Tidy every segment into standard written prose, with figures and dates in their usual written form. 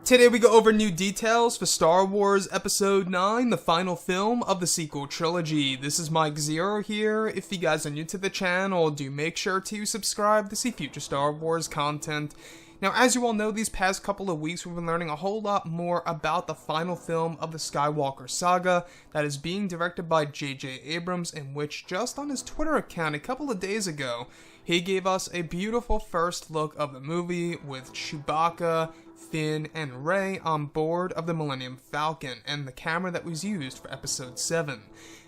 Today we go over new details for Star Wars Episode 9, the final film of the sequel trilogy. This is Mike Zero here. If you guys are new to the channel, do make sure to subscribe to see future Star Wars content. Now, as you all know, these past couple of weeks we've been learning a whole lot more about the final film of the Skywalker saga that is being directed by J.J. Abrams, in which just on his Twitter account a couple of days ago, he gave us a beautiful first look of the movie with Chewbacca, Finn, and Rey on board of the Millennium Falcon, and the camera that was used for Episode 7.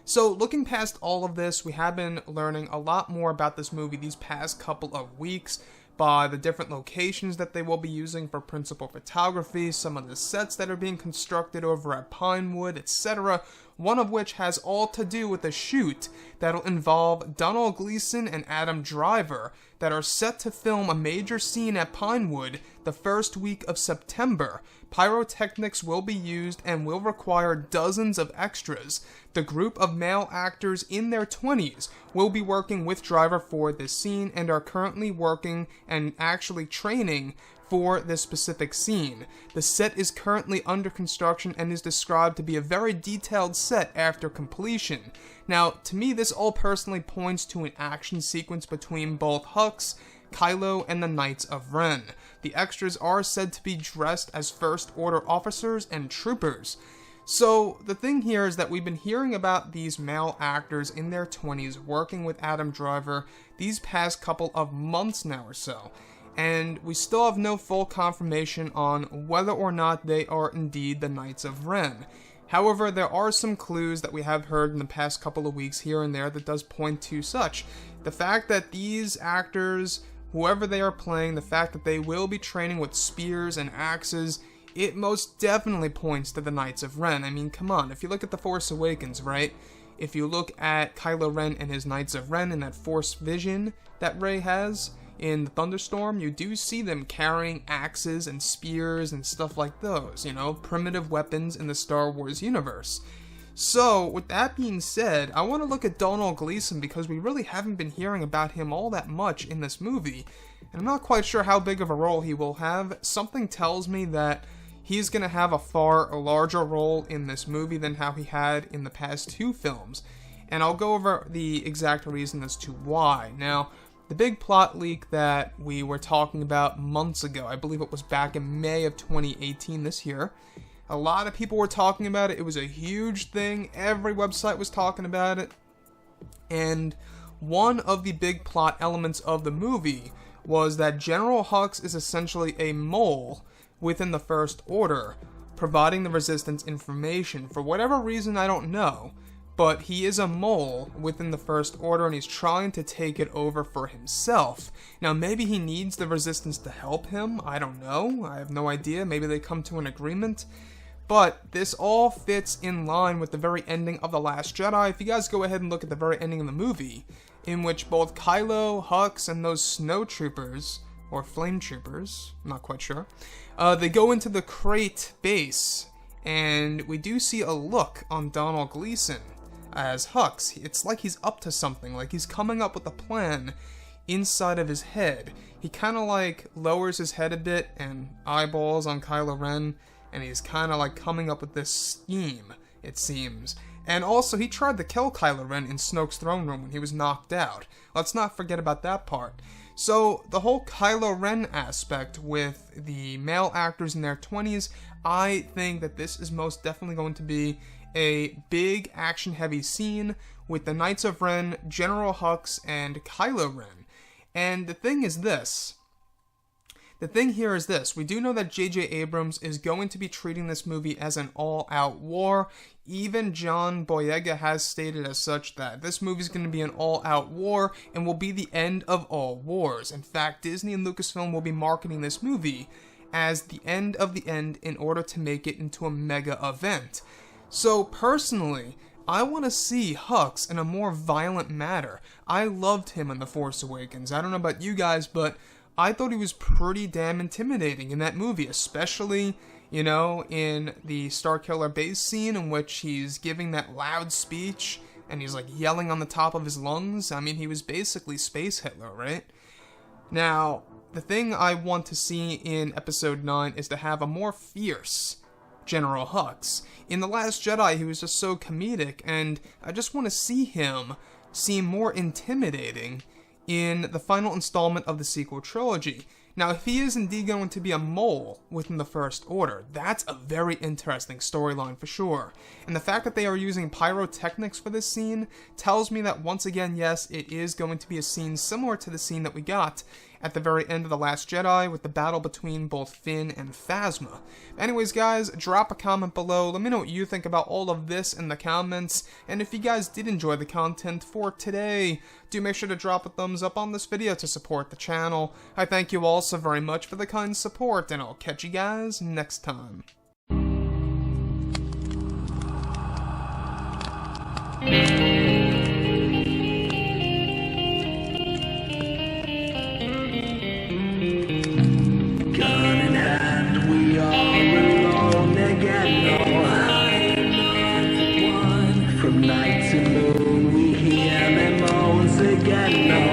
So, looking past all of this, we have been learning a lot more about this movie these past couple of weeks, by the different locations that they will be using for principal photography, some of the sets that are being constructed over at Pinewood, etc., one of which has all to do with a shoot that'll involve Donald Gleason and Adam Driver that are set to film a major scene at Pinewood the first week of September. Pyrotechnics will be used and will require dozens of extras. The group of male actors in their 20s will be working with Driver for this scene and are currently working and actually training for this specific scene. The set is currently under construction and is described to be a very detailed set after completion. Now, to me, this all personally points to an action sequence between both Hux, Kylo, and the Knights of Ren. The extras are said to be dressed as First Order officers and troopers. So, the thing here is that we've been hearing about these male actors in their 20s working with Adam Driver these past couple of months now or so, and we still have no full confirmation on whether or not they are indeed the Knights of Ren. However, there are some clues that we have heard in the past couple of weeks here and there that does point to such. The fact that these actors, whoever they are playing, the fact that they will be training with spears and axes, it most definitely points to the Knights of Ren. I mean, come on, if you look at The Force Awakens, right? If you look at Kylo Ren and his Knights of Ren and that Force vision that Rey has in the Thunderstorm, you do see them carrying axes and spears and stuff like those, you know, primitive weapons in the Star Wars universe. So, with that being said, I want to look at Donald Gleason because we really haven't been hearing about him all that much in this movie, and I'm not quite sure how big of a role he will have. Something tells me that he's going to have a far larger role in this movie than how he had in the past two films, and I'll go over the exact reason as to why. Now, the big plot leak that we were talking about months ago, I believe it was back in May of 2018 this year, a lot of people were talking about it. It was a huge thing. Every website was talking about it. And one of the big plot elements of the movie was that General Hux is essentially a mole within the First Order, providing the Resistance information. For whatever reason, I don't know, but he is a mole within the First Order and he's trying to take it over for himself. Now, maybe he needs the Resistance to help him. I don't know. I have no idea. Maybe they come to an agreement. But this all fits in line with the very ending of The Last Jedi. If you guys go ahead and look at the very ending of the movie, in which both Kylo, Hux, and those snow troopers, or flame troopers, I'm not quite sure, they go into the crate base, and we do see a look on Donald Gleason as Hux. It's like he's up to something, like he's coming up with a plan inside of his head. He kind of like lowers his head a bit and eyeballs on Kylo Ren, and he's kind of like coming up with this scheme, it seems. And also, he tried to kill Kylo Ren in Snoke's throne room when he was knocked out. Let's not forget about that part. So, the whole Kylo Ren aspect with the male actors in their 20s, I think that this is most definitely going to be a big action-heavy scene with the Knights of Ren, General Hux, and Kylo Ren. And the thing is this. The thing here is this. We do know that J.J. Abrams is going to be treating this movie as an all-out war. Even John Boyega has stated as such that this movie is going to be an all-out war and will be the end of all wars. In fact, Disney and Lucasfilm will be marketing this movie as the end of the end in order to make it into a mega event. So, personally, I want to see Hux in a more violent manner. I loved him in The Force Awakens. I don't know about you guys, but I thought he was pretty damn intimidating in that movie, especially, you know, in the Starkiller base scene in which he's giving that loud speech and he's like yelling on the top of his lungs. I mean, he was basically Space Hitler, right? Now, the thing I want to see in Episode 9 is to have a more fierce General Hux. In The Last Jedi, he was just so comedic, and I just want to see him seem more intimidating in the final installment of the sequel trilogy. Now, if he is indeed going to be a mole within the First Order, that's a very interesting storyline for sure. And the fact that they are using pyrotechnics for this scene tells me that once again, yes, it is going to be a scene similar to the scene that we got at the very end of The Last Jedi with the battle between both Finn and Phasma. Anyways, guys, drop a comment below. Let me know what you think about all of this in the comments. And if you guys did enjoy the content for today, do make sure to drop a thumbs up on this video to support the channel. I thank you all so very much for the kind support, and I'll catch you guys next time. From night to moon we hear them moans again.